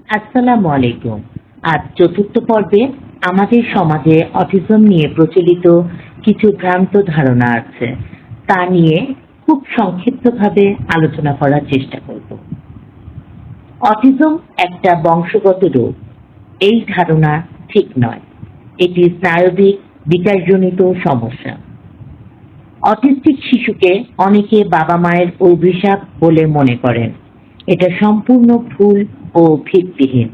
আসসালামু আলাইকুম। আজ চতুর্থ পর্বে আমাদের সমাজে অটিজম নিয়ে প্রচলিত কিছু ভ্রান্ত ধারণা আছে, তা নিয়ে খুব সংক্ষিপ্তভাবে আলোচনা করার চেষ্টা করব। অটিজম একটা বংশগত রোগ, এই ধারণা ঠিক নয়। এটি স্নায়বিক বিকাশজনিত সমস্যা। অটিস্টিক শিশুকে অনেকে বাবা মায়ের অভিশাপ বলে মনে করেন। এটা সম্পূর্ণ ভুল ও ভিত্তিহীন।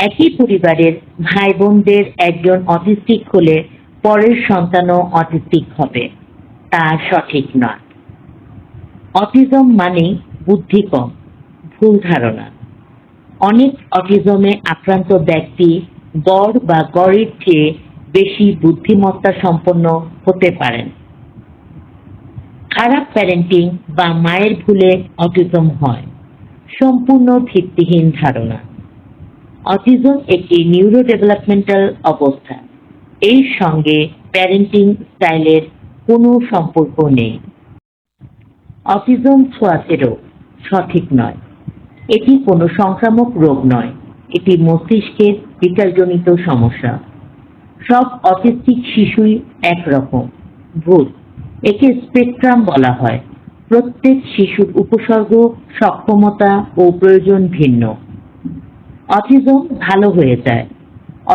একই পরিবারের ভাই বোনদের একজন অটিস্টিক হলে পরের সন্তানও অটিস্টিক হবে, তা সঠিক নয়। অটিজম মানে বুদ্ধি কম, ভুল ধারণা। অনেক অটিজমে আক্রান্ত ব্যক্তি গড় বা গড়ের চেয়ে বেশি বুদ্ধিমত্তা সম্পন্ন হতে পারেন। খারাপ প্যারেন্টিং বা মায়ের ভুলে অটিজম হয়, সম্পূর্ণ ভিত্তিহীন ধারণা। অটিজম একটি নিউরো ডেভেলপমেন্টাল অবস্থা, এর সঙ্গে প্যারেন্টিং স্টাইলের কোনো সম্পর্ক নেই। অটিজম ছোঁয়াচে রোগ, সঠিক নয়। এটি কোনো সংক্রামক রোগ নয়, এটি মস্তিষ্কের বিকাশজনিত সমস্যা। সব অটিস্টিক শিশুই একরকম, ভুল। একে স্পেকট্রাম বলা হয়। প্রত্যেক শিশুর উপসর্গ, সক্ষমতা ও প্রয়োজন ভিন্ন। অটিজম ভালো হয়ে যায়।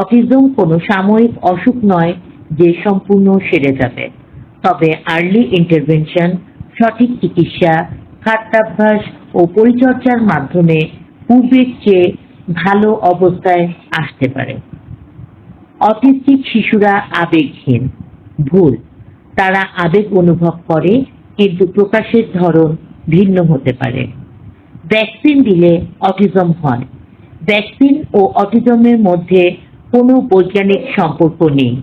অটিজম কোনো সাময়িক অসুখ নয় যে সম্পূর্ণ সেরে যাবে। তবে আর্লি ইন্টারভেনশন, সঠিক চিকিৎসা, খাদ্যাভ্যাস ও পরিচর্যার মাধ্যমে পূর্বের চেয়ে ভালো অবস্থায় আসতে পারে। অটিস্টিক শিশুরা আবেগহীন, ভুল। তারা আবেগ অনুভব করে, কিন্তু প্রকাশের ধরন ভিন্ন হতে পারে। ভ্যাকসিন দিলে অটিজম হয়। ভ্যাকসিন ও অটিজমের মধ্যে কোনো বৈজ্ঞানিক সম্পর্ক নেই।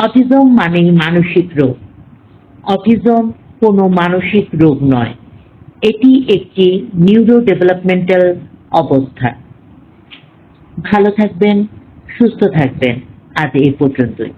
অটিজম মানেই মানসিক রোগ। অটিজম কোনো মানসিক রোগ নয়, এটি একটি নিউরো ডেভেলপমেন্টাল অবস্থা। ভালো থাকবেন, সুস্থ থাকবেন। আজ এই পর্যন্তই।